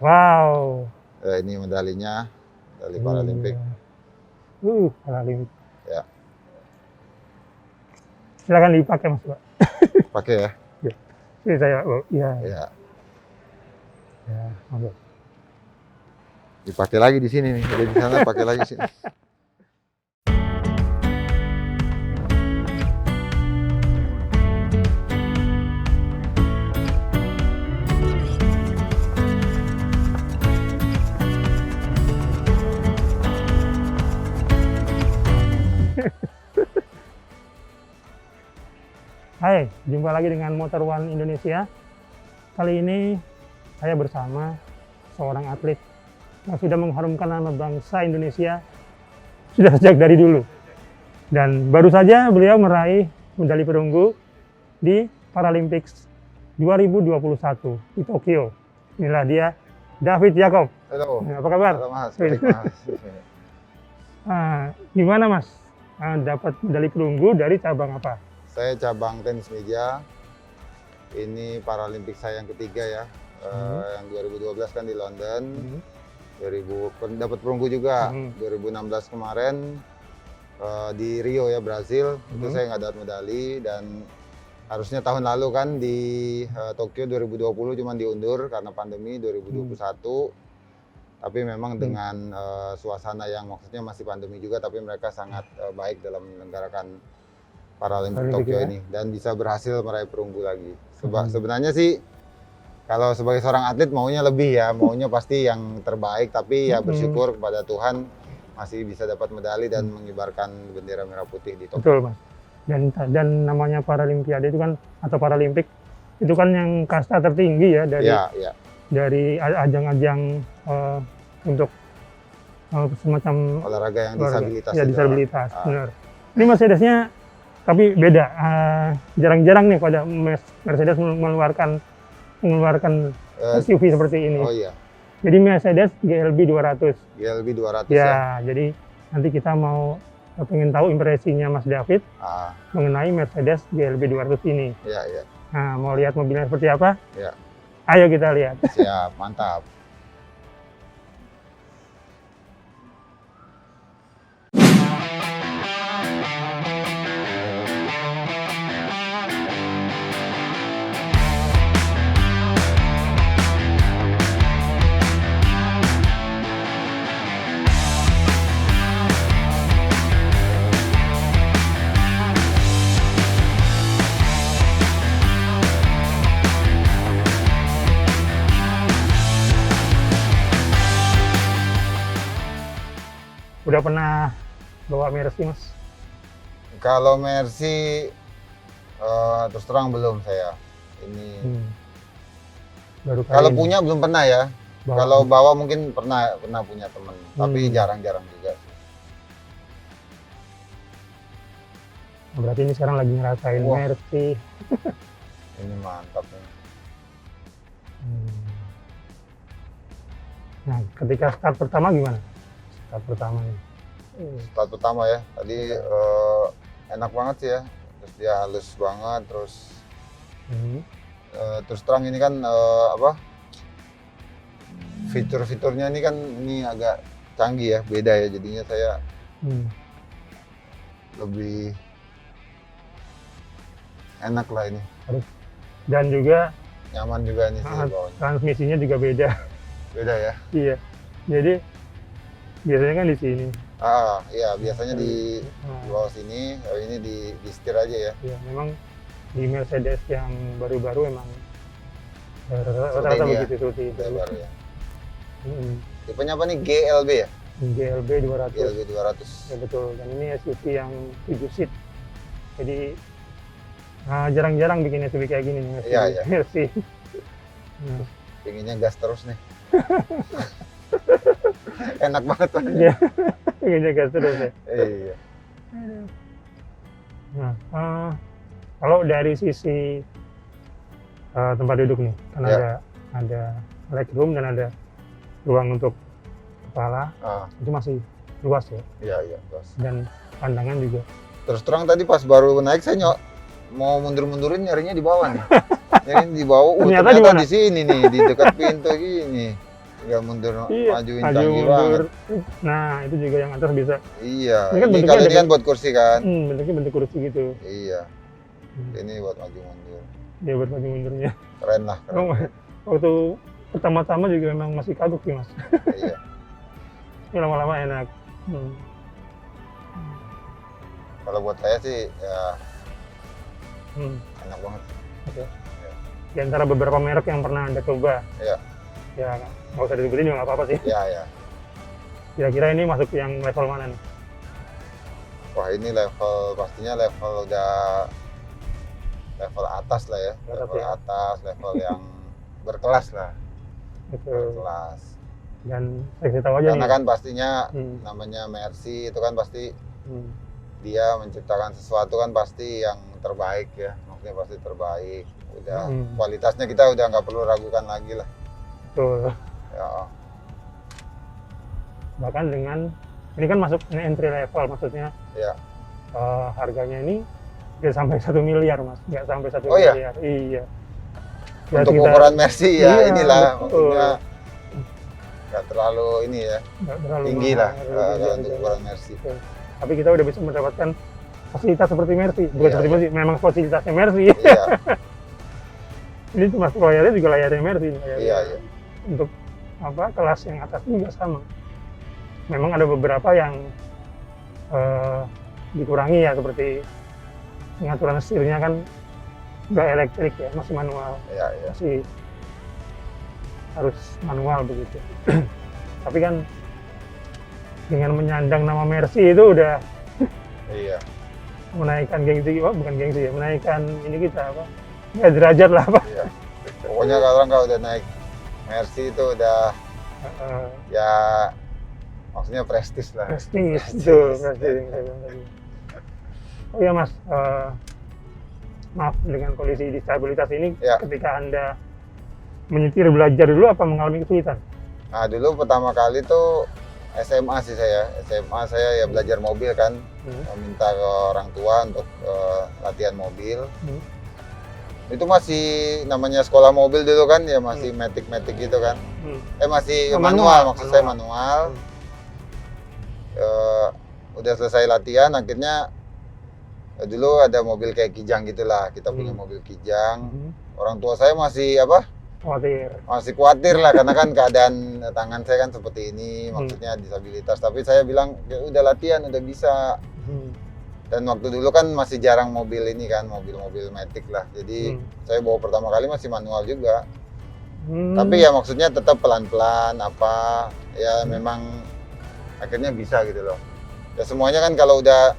Wow. Ini medalinya, medali Paralimpik. Paralimpik. Ya. Silakan dipakai Mas Pak. Pakai ya? Ini saya, ya. Ya. Ya, monggo. Dipakai lagi di sini nih. Jadi di sana pakai lagi sini. Hai, jumpa lagi dengan Motor One Indonesia. Kali ini saya bersama seorang atlet yang sudah mengharumkan nama bangsa Indonesia sudah sejak dari dulu. Dan baru saja beliau meraih medali perunggu di Paralympics 2021 di Tokyo. Inilah dia, David Jacob. Halo. Apa kabar? Halo Mas. Baik, Mas. Gimana Mas? Dapat medali perunggu dari cabang apa? Saya cabang tenis meja. Ini Paralimpik saya yang ketiga ya. Yang 2012 kan di London. 2000 dapat perunggu juga. 2016 kemarin di Rio ya, Brazil. Itu saya nggak dapat medali, dan harusnya tahun lalu kan di Tokyo 2020 cuman diundur karena pandemi 2021. Tapi memang dengan suasana yang maksudnya masih pandemi juga, tapi mereka sangat baik dalam menyelenggarakan Paralimpik Tokyo ini, dan bisa berhasil meraih perunggu lagi. Sebenarnya sih kalau sebagai seorang atlet maunya lebih ya, maunya pasti yang terbaik, tapi ya bersyukur kepada Tuhan masih bisa dapat medali dan mengibarkan bendera merah putih di Tokyo. Betul Mas. Dan namanya Paralimpiade itu kan, atau Paralimpik itu kan yang kasta tertinggi ya dari ajang-ajang untuk semacam olahraga yang disabilitas. Ya, disabilitas, benar. Ini Mercedesnya tapi beda, jarang-jarang nih pada Mercedes mengeluarkan SUV seperti ini. Oh iya. Jadi Mercedes GLB 200. GLB 200 ya. Jadi nanti kita mau pengen tahu impresinya Mas David mengenai Mercedes GLB 200 ini. Iya, iya. Nah, mau lihat mobilnya seperti apa? Iya. Ayo kita lihat. Siap, mantap. Udah pernah bawa Mercy, Mas? Kalau Mercy terus terang belum saya. Ini baru kali kalau ini. punya belum pernah ya. Kalau bawa mungkin pernah punya teman, tapi jarang-jarang juga. Berarti ini sekarang lagi ngerasain Mercy. Ini mantap nih. Nah, ketika start pertama gimana? Start pertama nih. Start pertama ya, tadi enak banget sih ya. Terus dia halus banget, terus terang ini kan fitur-fiturnya ini kan ini agak canggih ya, beda ya, jadinya saya lebih enak lah ini. Dan juga nyaman juga nih sih bawahnya. Transmisinya juga beda. Beda ya? Iya. Jadi biasanya kan di sini. Iya, biasanya di bawah sini, ini di setir aja ya. Iya, memang di Mercedes yang baru-baru emang rata-rata begitu seperti itu. Baru ya. Tipenya apa nih? GLB ya? GLB 200. GLB 200. Ya betul, dan ini SUV yang 7 seat. Jadi jarang-jarang bikin SUV kayak gini nih. Iya. Mercy. Pinginnya gas terus nih. Enak banget kan? Iya. Pinginnya gas terus ya. Iya. Nah, kalau dari sisi tempat duduk nih, kan ada legroom dan ada ruang untuk kepala, itu masih luas ya? Iya, luas. Dan pandangan juga. Terus terang tadi pas baru naik saya mau mundur-mundurin, nyarinya di bawah nih. Nyarinya di bawah, ternyata di sini nih, di dekat pintu gini. Tinggal mundur, Iya, majuin maju canggih mundur. banget. Nah, itu juga yang atas bisa. Iya, Ini kan ini bentuknya kalau ada ini kan buat kursi kan. bentuknya bentuk kursi gitu. Iya, Hmm. ini buat maju mundur. Dia buat maju mundurnya. Keren lah, keren. Oh, waktu pertama-tama juga memang masih kagok sih mas. Iya. Ini lama-lama enak. Hmm. Kalau buat saya sih ya Hmm. enak banget. Oke. Di antara beberapa merek yang pernah anda coba, Iya. ya nggak usah disebutin juga nggak apa-apa sih. Iya, ya. Kira-kira ini masuk yang level mana nih? Wah, ini level pastinya level udah level atas lah ya. Atas Level ya. atas, level yang berkelas lah. Gitu. Berkelas. Dan saya kasih tahu aja Karena nih. kan pastinya Hmm. namanya Mercy itu kan pasti Hmm. dia menciptakan sesuatu kan pasti yang terbaik ya. Maksudnya pasti terbaik. Udah Hmm. kualitasnya kita udah nggak perlu ragukan lagi lah. Tuh. Ya, Bahkan dengan ini kan masuk ini entry level, maksudnya ya. harganya ini nggak sampai 1 miliar mas, nggak sampai 1 Oh, iya? miliar. Iya. Ya, Untuk sekitar- ukuran Mercy ya Iya, inilah betul. maksudnya nggak terlalu ini ya nggak terlalu tinggi mahal, lah nggak terlalu tinggi, untuk betul. ukuran Mercy. Tapi kita udah bisa mendapatkan fasilitas seperti Mercy, bukan Iya, seperti iya. Mercy, memang fasilitasnya Mercy. Iya, Ini termasuk layarnya juga layarnya Mercy. Layarnya iya, iya. Untuk apa kelas yang atas juga sama. Memang ada beberapa yang dikurangi ya, seperti pengaturan setirnya kan nggak elektrik ya, masih manual, Iya, iya. masih harus manual begitu. Tapi kan dengan menyandang nama Mercy itu udah Iya. menaikkan gengsi, bukan gengsi ya, menaikkan ini kita apa? Ya derajat lah apa? Iya. Pokoknya kalau udah naik Mercy itu udah Eh, ya maksudnya prestis lah. Prestis, betul, prestis yang saya bilang tadi. Oh ya mas, maaf dengan kondisi disabilitas ini, Ya. ketika anda menyetir belajar dulu apa mengalami kesulitan? Nah, dulu pertama kali tuh SMA sih saya. SMA saya ya belajar mobil kan, minta ke orang tua untuk latihan mobil. Hmm. Itu masih namanya sekolah mobil dulu kan ya masih matic gitu kan. Masih Oh, manual, manual, maksud saya manual. manual. Udah selesai latihan akhirnya dulu ada mobil kayak Kijang gitulah, kita punya mobil Kijang. Orang tua saya masih masih khawatir lah karena kan keadaan tangan saya kan seperti ini, maksudnya disabilitas. Tapi saya bilang ya udah latihan, udah bisa. Dan waktu dulu kan masih jarang mobil ini kan, mobil-mobil matic lah. Jadi saya bawa pertama kali masih manual juga. Tapi ya maksudnya tetap pelan-pelan apa ya memang akhirnya bisa gitu loh. Ya semuanya kan kalau udah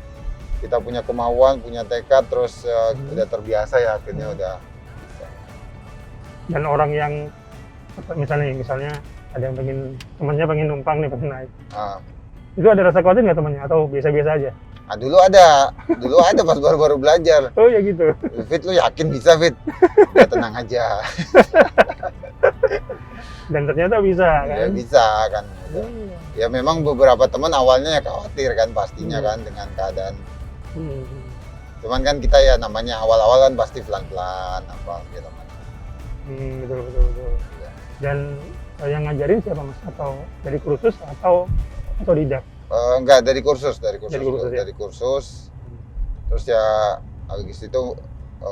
kita punya kemauan, punya tekad, terus udah terbiasa ya akhirnya udah bisa. Dan orang yang misalnya ada yang temannya pengen numpang nih, pengen naik, itu ada rasa khawatir nggak temannya atau biasa-biasa aja? Nah, dulu ada pas baru-baru belajar. Oh ya gitu. Fit, lu yakin bisa Fit? Ya tenang aja. Dan ternyata bisa kan? Ya bisa kan. Ya memang beberapa teman awalnya ya khawatir kan pastinya kan dengan keadaan. Cuman kan kita ya namanya awal-awal kan pasti pelan-pelan apa gitu kan. Betul. Ya. Dan yang ngajarin siapa mas? Atau dari kursus atau didak? Enggak, dari kursus. Ya? Dari kursus. Terus ya habis itu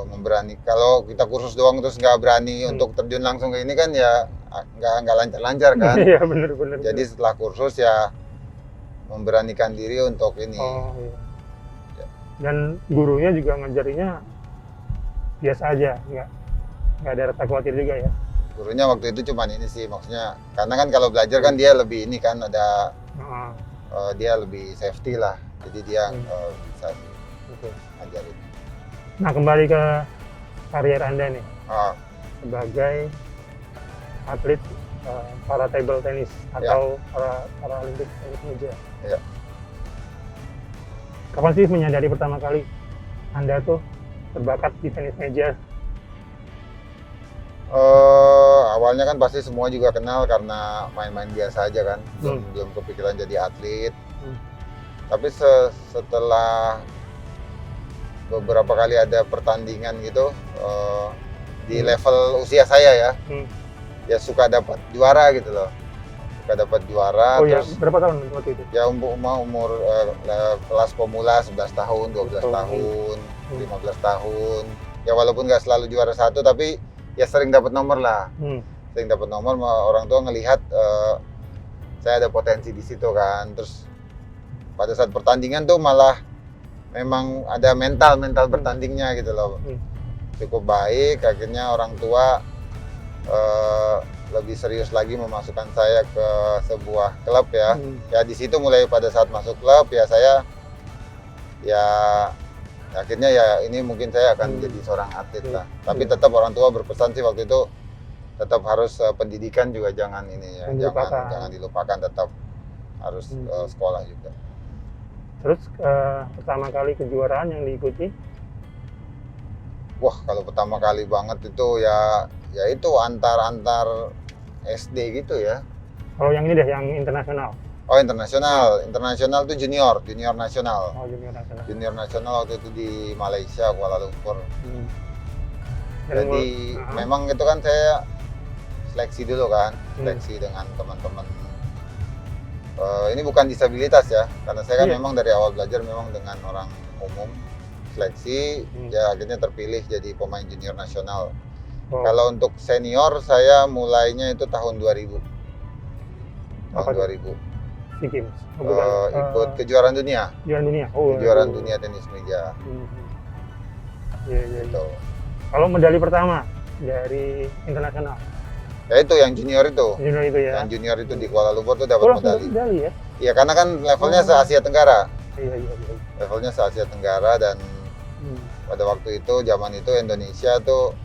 memberani. Kalau kita kursus doang terus nggak berani untuk terjun langsung ke ini kan ya nggak lancar-lancar kan. Iya benar. Jadi setelah kursus ya memberanikan diri untuk ini. Oh iya. Dan gurunya juga ngajarinya biasa aja, nggak ada rasa khawatir juga ya. Gurunya waktu itu cuman ini sih, maksudnya karena kan kalau belajar kan dia lebih ini kan ada dia lebih safety lah, jadi dia bisa ngajarin. Nah kembali ke karier anda nih sebagai atlet para table tennis atau para Olimpik tenis meja. Ya. Kapan sih menyadari pertama kali anda tuh berbakat di tenis meja? Awalnya kan pasti semua juga kenal karena main-main biasa aja kan, belum kepikiran jadi atlet. Tapi setelah beberapa kali ada pertandingan gitu di level usia saya ya, ya suka dapat juara gitu loh. Kita dapat juara. Oh ya, Terus berapa tahun waktu itu? ya umur kelas pemula 11 tahun, 12 Oh. tahun, 15 tahun. Ya walaupun nggak selalu juara satu, tapi ya sering dapat nomor lah. Sering dapat nomor, orang tua ngelihat saya ada potensi di situ kan. Terus pada saat pertandingan tuh malah memang ada mental bertandingnya gitu loh. Cukup baik, akhirnya orang tua lebih serius lagi memasukkan saya ke sebuah klub ya. Ya di situ mulai pada saat masuk klub ya saya ya akhirnya ya ini mungkin saya akan jadi seorang atlet lah. Tapi tetap orang tua berpesan sih waktu itu tetap harus pendidikan juga jangan ini ya, jangan dilupakan, tetap harus sekolah juga. Terus pertama kali kejuaraan yang diikuti? Wah, kalau pertama kali banget itu ya itu antar SD gitu ya. Kalau yang ini deh, yang internasional. Oh, internasional. Internasional itu junior nasional. Oh, junior nasional. Junior nasional waktu itu di Malaysia, Kuala Lumpur. Jadi memang itu kan saya seleksi dulu kan, seleksi dengan teman-teman. Ini bukan disabilitas ya, karena saya kan memang dari awal belajar memang dengan orang umum. Seleksi, ya akhirnya terpilih jadi pemain junior nasional. Kalau untuk senior saya mulainya itu tahun 2000. Tahun 2000. SEA Games. Ikut kejuaraan dunia. Kejuaraan dunia. Oh, kejuaraan dunia tenis meja. Iya. Gitu. Kalau medali pertama dari internasional? Ya itu yang junior itu. Junior itu ya. Yang junior itu di Kuala Lumpur tuh dapat medali. Medali ya? Iya, karena kan levelnya se-Asia Tenggara. Iya. Levelnya se-Asia Tenggara dan pada waktu itu, zaman itu Indonesia tuh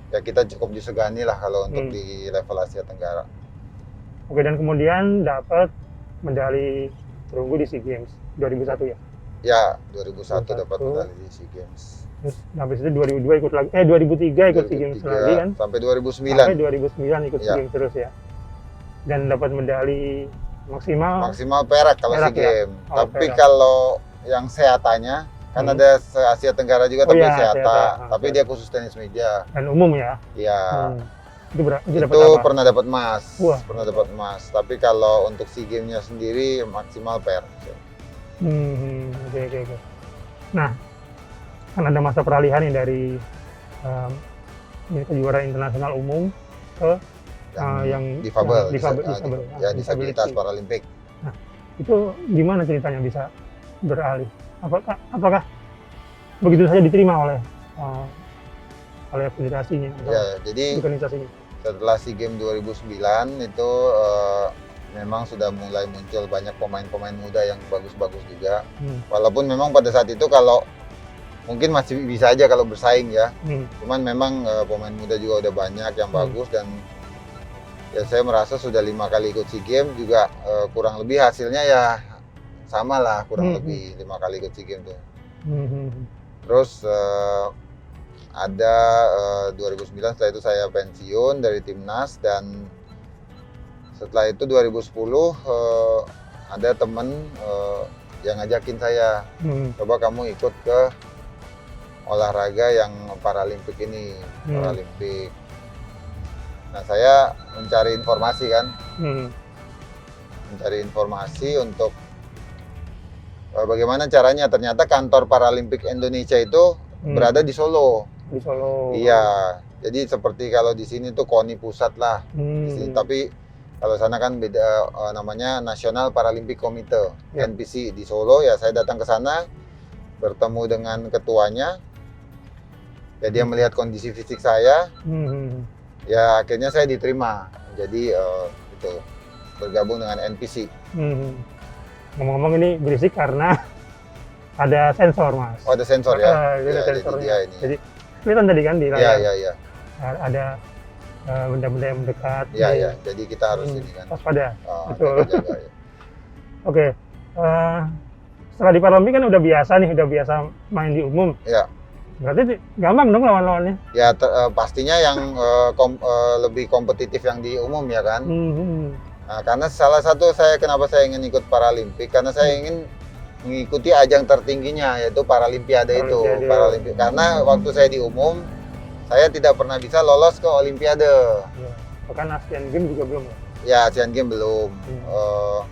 ya kita cukup disegani lah kalau untuk di level Asia Tenggara. Oke, dan kemudian dapat medali perunggu di SEA Games 2001 ya? Ya, 2001 dapat medali di SEA Games. Terus habis itu 2002 ikut lagi, 2003 ikut SEA Games lagi kan? Sampai 2009. Sampai 2009 ikut SEA Games terus ya. Dan dapat medali maksimal perak kalau SEA Games. Tapi kalau yang seatanya kan ada se-Asia Tenggara juga, tapi seata. Tapi dia khusus tenis meja. Dan umum ya? Iya. Itu pernah dapat emas. Pernah dapat emas. Tapi kalau untuk SEA Games-nya sendiri maksimal perak. Oke. Nah, kan ada masa peralihan nih dari kejuaraan internasional umum ke yang difabel. Ya, disabilitas Paralimpik. Nah, itu gimana ceritanya bisa beralih? Apakah begitu saja diterima oleh federasinya atau jadi organisasinya? Setelah SEA Games 2009 itu memang sudah mulai muncul banyak pemain-pemain muda yang bagus-bagus juga. Walaupun memang pada saat itu kalau mungkin masih bisa aja kalau bersaing ya. Cuman memang pemain muda juga udah banyak yang bagus dan ya saya merasa sudah 5 kali ikut SEA Games juga kurang lebih hasilnya ya sama lah kurang lebih 5 kali ikut SEA Games tuh. Terus ada 2009 setelah itu saya pensiun dari timnas dan setelah itu 2010 ada temen yang ngajakin saya coba kamu ikut ke olahraga yang Paralimpik ini, Paralimpik. Nah saya mencari informasi kan, mencari informasi untuk bagaimana caranya. Ternyata kantor Paralimpik Indonesia itu berada di Solo. Di Solo. Iya, jadi seperti kalau di sini tuh KONI pusat lah. Di sini, tapi kalau sana kan beda namanya National Paralympic Committee, NPC di Solo. Ya saya datang ke sana, bertemu dengan ketuanya. Ya dia melihat kondisi fisik saya. Ya akhirnya saya diterima. Jadi itu bergabung dengan NPC. Ngomong-ngomong ini berisik karena ada sensor, Mas. Oh, ada sensor ya? Ada sensornya. Jadi kelihatan tadi kan di layar. Iya. Ada benda-benda yang mendekat. Iya. Jadi kita harus ini kan. Waspada. Betul. Jaga, ya. Oke. Setelah di Paralimpik kan udah biasa main di umum. Iya. Berarti gampang dong lawan-lawannya? Ya pastinya yang lebih kompetitif yang di umum ya kan. Nah, karena salah satu kenapa saya ingin ikut Paralimpik, karena saya ingin mengikuti ajang tertingginya yaitu Paralimpiade itu. Paralimpik. Karena waktu saya di umum, saya tidak pernah bisa lolos ke Olimpiade. Ya. Bahkan Asian Games juga belum ya? Ya Asian Games belum. Iya.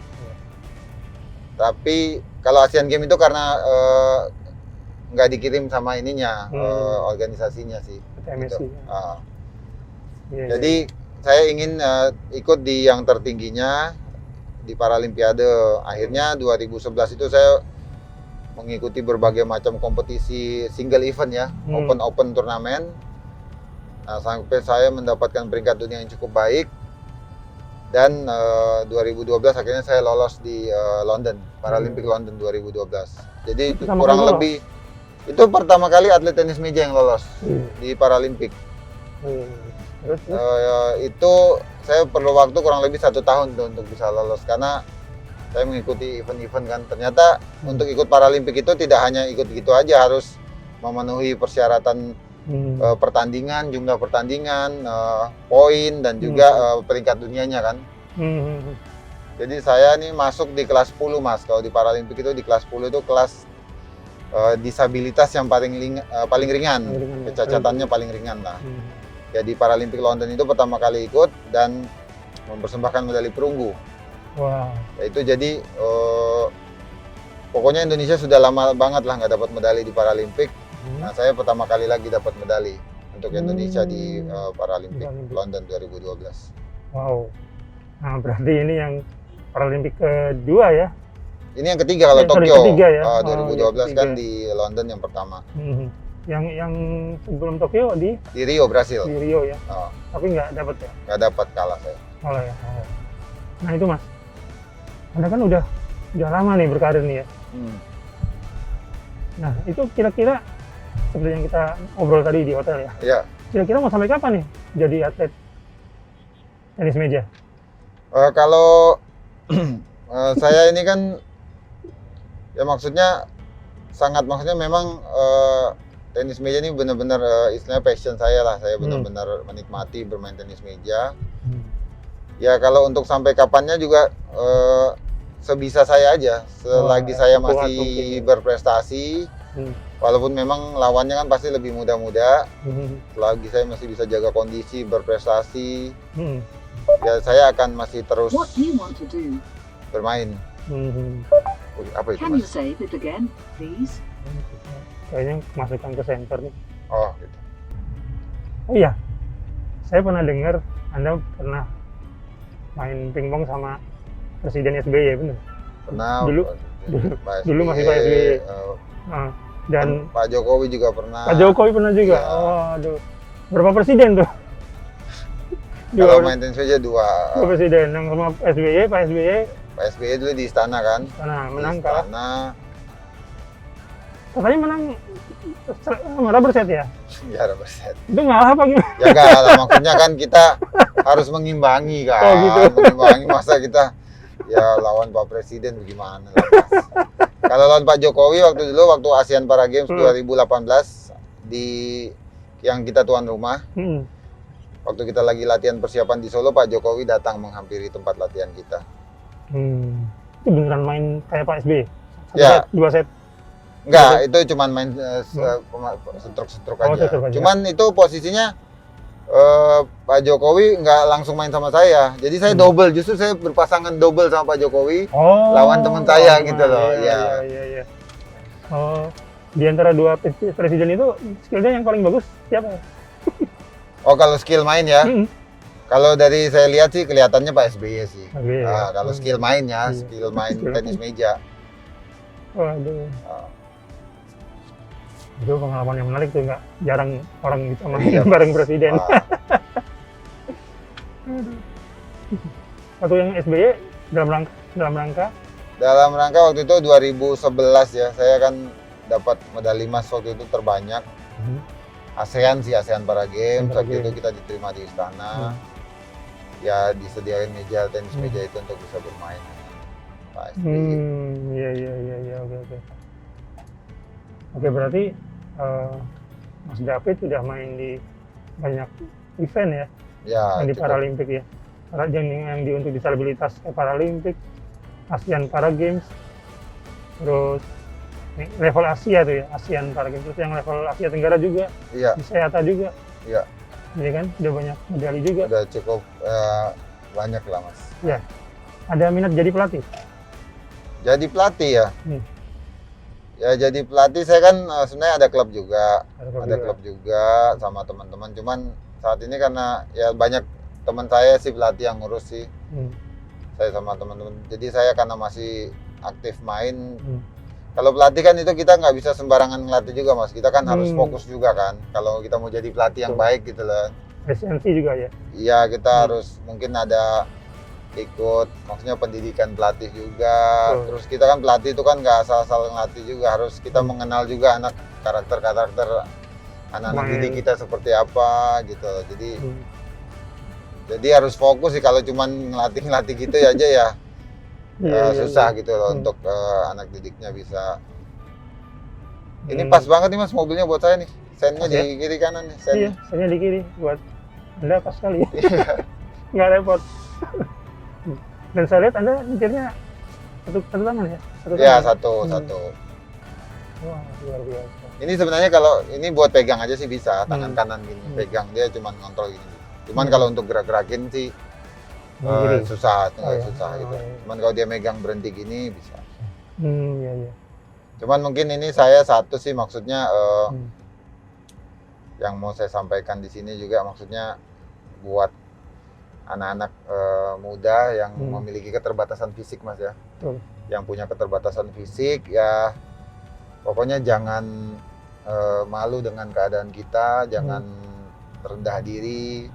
Tapi kalau Asian Games itu karena nggak dikirim sama ininya, organisasinya sih. MSI. Gitu. Iya, Jadi saya ingin ikut di yang tertingginya di Paralimpiade. Akhirnya 2011 itu saya mengikuti berbagai macam kompetisi single event ya, open turnamen. Nah, sampai saya mendapatkan peringkat dunia yang cukup baik. Dan 2012 akhirnya saya lolos di London, Paralimpik London 2012. Jadi kurang lebih itu pertama kali atlet tenis meja yang lolos di Paralimpik. Itu saya perlu waktu kurang lebih 1 tahun tuh untuk bisa lolos karena saya mengikuti event-event kan. Ternyata untuk ikut Paralimpik itu tidak hanya ikut gitu aja, harus memenuhi persyaratan pertandingan, jumlah pertandingan, poin dan juga peringkat dunianya kan. Jadi saya nih masuk di kelas 10 Mas. Kalau di Paralimpik itu di kelas 10 itu kelas disabilitas yang paling ringan, kecacatannya paling ringan lah. Ya di Paralimpik London itu pertama kali ikut dan mempersembahkan medali perunggu. Wow. Ya, itu jadi pokoknya Indonesia sudah lama banget lah nggak dapat medali di Paralimpik. Nah saya pertama kali lagi dapat medali untuk Indonesia di Paralimpik London 2012. Wow. Nah berarti ini yang Paralimpik kedua ya? Ini yang ketiga kalau Tokyo. Ketiga ya? 2012 kan di London yang pertama. Yang sebelum Tokyo di Rio, Brasil. Di Rio ya. Tapi nggak dapat ya? Nggak dapat, kalah saya. Kalah ya. Nah itu Mas, Anda kan udah lama nih berkarir nih ya. Nah itu kira-kira seperti yang kita ngobrol tadi di hotel ya. Iya. Kira-kira mau sampai kapan nih jadi atlet tenis meja? Kalau saya ini kan ya maksudnya memang tenis meja ini benar-benar istilahnya passion saya lah. Saya benar-benar menikmati bermain tenis meja. Ya kalau untuk sampai kapannya juga sebisa saya aja. Selagi saya masih berprestasi, walaupun memang lawannya kan pasti lebih muda-muda. Selagi saya masih bisa jaga kondisi, berprestasi, ya saya akan masih terus bermain. Apa itu Mas? Kayaknya masukkan ke center nih. Oh gitu. Oh iya, saya pernah dengar Anda pernah main pingpong sama Presiden SBY, benar? Pernah. Dulu masih Pak SBY. Dan Pak Jokowi juga pernah. Pak Jokowi pernah juga. Ya. Oh, aduh. Berapa presiden tuh? Kalau main tenis meja 2. 2 presiden, yang sama SBY, Pak SBY. Pak SBY dulu di istana kan? Istana, menang kalah. Katanya menang rubber set ya? Ya rubber set. Itu ngalah apa gimana? Ya enggak lah, maksudnya kan kita harus mengimbangi kan. Oh gitu. Mengimbangi, masa kita ya lawan Pak Presiden bagaimana lah Mas. Kalau lawan Pak Jokowi waktu Asian Para Games 2018 yang kita tuan rumah. Waktu kita lagi latihan persiapan di Solo, Pak Jokowi datang menghampiri tempat latihan kita. Itu beneran main kayak Pak SBY? Ya. 2 set? Enggak, itu cuman main setruk-setruk aja. Cuman itu posisinya Pak Jokowi nggak langsung main sama saya. Jadi saya double, justru saya berpasangan double sama Pak Jokowi lawan teman saya gitu loh. Iya. Oh, di antara 2 presiden itu skillnya yang paling bagus siapa? Oh kalau skill main ya? Kalau dari saya lihat sih kelihatannya Pak SBY sih. Kalau skill mainnya, skill main tenis meja. Waduh. Itu pengalaman yang menarik tuh, nggak jarang orang bisa main bareng presiden. Waktu yang SBY dalam rangka waktu itu 2011 ya, saya kan dapat medali emas waktu itu terbanyak. ASEAN Para Games, waktu itu kita diterima di istana. Ya disediain meja tenis meja itu untuk bisa bermain Pak SBY. Iya, oke. Oke, berarti Mas David sudah main di banyak event ya? Ya, yang di Paralimpik ya? Yang untuk disabilitas Paralimpik, ASEAN Para Games, terus level Asia tuh ya, ASEAN Para Games, terus yang level Asia Tenggara juga, di Seata juga. Iya. Iya kan, udah banyak medali juga. Udah cukup banyak lah Mas. Ya, ada minat jadi pelatih? Jadi pelatih ya? Hmm. Ya jadi pelatih saya kan sebenarnya ada klub juga. Ada Klub juga sama teman-teman. Cuman saat ini karena ya banyak teman saya sih pelatih yang ngurus sih. Saya sama teman-teman. Jadi saya karena masih aktif main. Kalau pelatih kan itu kita nggak bisa sembarangan ngelatih juga Mas. Kita kan harus fokus juga kan. Kalau kita mau jadi pelatih yang baik gitu loh. Esensi juga ya? Iya kita harus mungkin ada ikut maksudnya pendidikan pelatih juga. Terus kita kan pelatih itu kan nggak asal-asal ngelatih juga, harus kita mengenal juga anak karakter anak-anak didik kita seperti apa gitu. Jadi harus fokus sih, kalau cuman ngelatih gitu aja ya susah gitu loh untuk anak didiknya bisa. Ini pas banget nih Mas mobilnya buat saya nih. Sennya di kiri kanan nih. Iya, sennya di kiri buat Anda pas sekali. Nggak repot. Dan saya lihat Anda nyetirnya satu tangan ya? Satu. Wah, luar biasa. Ini sebenarnya kalau ini buat pegang aja sih bisa, tangan kanan gini. Pegang, dia cuma ngontrol gini. Cuman kalau untuk gerak-gerakin sih susah, susah gitu. Cuman kalau dia megang berhenti gini bisa. Iya. Cuman mungkin ini saya satu sih maksudnya yang mau saya sampaikan di sini juga maksudnya buat anak-anak muda yang memiliki keterbatasan fisik Mas ya. Yang punya keterbatasan fisik ya pokoknya jangan malu dengan keadaan kita, jangan rendah diri.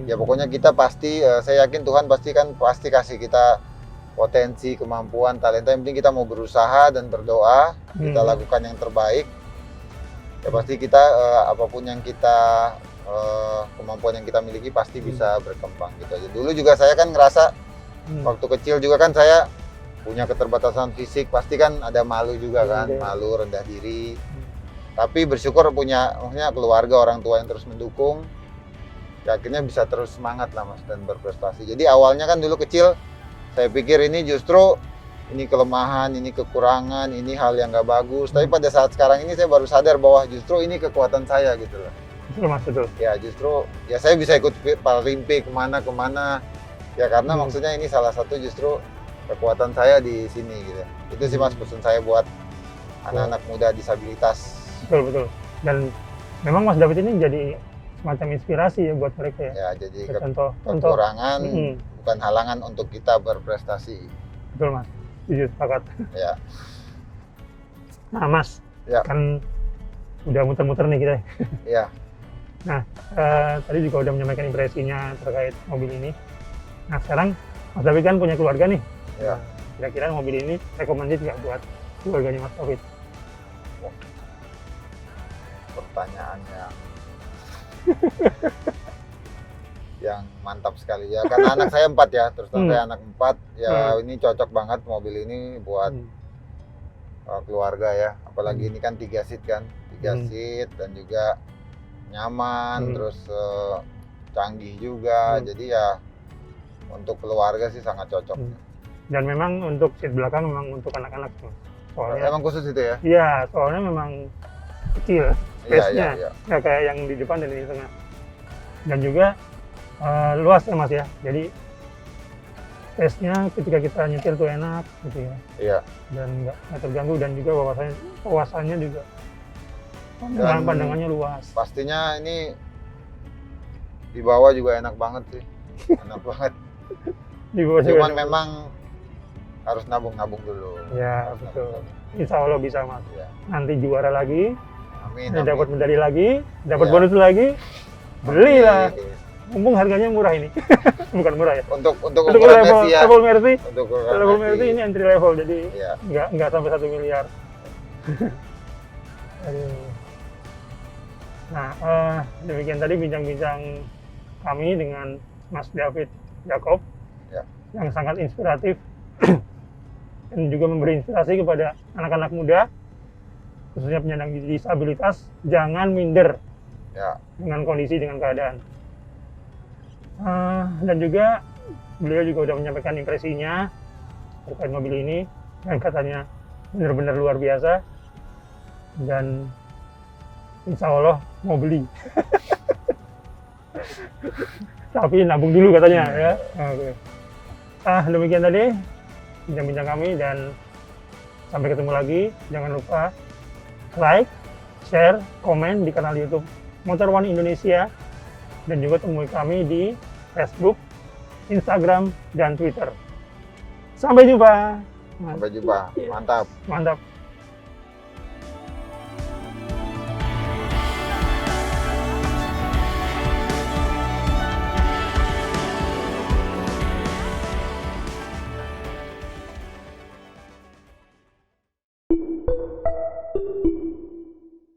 Ya pokoknya kita pasti saya yakin Tuhan pasti kasih kita potensi, kemampuan, talenta. Yang penting kita mau berusaha dan berdoa, kita lakukan yang terbaik. Ya pasti kita apapun yang kita kemampuan yang kita miliki pasti bisa berkembang gitu aja. Dulu juga saya kan ngerasa waktu kecil juga kan saya punya keterbatasan fisik, pasti kan ada malu juga kan, malu, rendah diri. Tapi bersyukur punya maksudnya keluarga, orang tua yang terus mendukung. Ya, akhirnya bisa terus semangat lah Mas dan berprestasi. Jadi awalnya kan dulu kecil saya pikir ini justru ini kelemahan, ini kekurangan, ini hal yang nggak bagus. Tapi pada saat sekarang ini saya baru sadar bahwa justru ini kekuatan saya gitu loh. Betul. Ya justru ya saya bisa ikut Paralimpik kemana ya karena maksudnya ini salah satu justru kekuatan saya di sini gitu. Itu sih Mas pesan saya buat anak-anak muda disabilitas. Betul. Dan memang Mas David ini jadi semacam inspirasi ya buat mereka ya. Ya jadi kekurangan bukan halangan untuk kita berprestasi. Betul Mas, jujur sepakat. Ya. Nah Mas, kan udah muter-muter nih kita. Iya. Nah, tadi juga udah menyampaikan impresinya terkait mobil ini. Nah, sekarang Mas David kan punya keluarga nih. Ya. Kira-kira mobil ini recommended nggak buat keluarganya Mas David? Pertanyaannya yang mantap sekali ya. Karena anak saya 4 ya, terus saya anak 4. Ya ini cocok banget mobil ini buat keluarga ya. Apalagi ini kan 3 seat kan, 3 seat dan juga nyaman, terus canggih juga. Jadi ya untuk keluarga sih sangat cocok. Dan memang untuk seat belakang memang untuk anak-anak. Soalnya emang khusus itu ya? Iya, soalnya memang kecil space-nya. Iya. Nggak kayak yang di depan dan di tengah. Dan juga luas ya Mas ya. Jadi space-nya ketika kita nyetir tuh enak gitu ya. Iya. Dan nggak terganggu dan juga wawasannya juga. Pandangannya luas. Pastinya ini di bawah juga enak banget sih. Enak banget. Di bawah cuman memang harus nabung dulu. Ya, betul. Insya Allah bisa Mas. Ya. Nanti juara lagi. Amin. Dapat medali lagi, dapat bonus lagi. Belilah. Mumpung harganya murah ini. Bukan murah ya. Untuk level ya. Level Mercy ini entry level, jadi ya. nggak sampai 1 miliar. Aduh. Nah, demikian tadi bincang-bincang kami dengan Mas David Jacob yang sangat inspiratif dan juga memberi inspirasi kepada anak-anak muda khususnya penyandang disabilitas, jangan minder dengan kondisi, dengan keadaan. Dan juga beliau juga sudah menyampaikan impresinya terkait mobil ini dan katanya benar-benar luar biasa dan insya Allah mau beli. Tapi nabung dulu katanya ya. Oke. Demikian tadi bincang-bincang kami dan sampai ketemu lagi. Jangan lupa like, share, komen di kanal YouTube Motor One Indonesia dan juga temui kami di Facebook, Instagram, dan Twitter. Sampai jumpa. Sampai jumpa. Mantap. Mantap.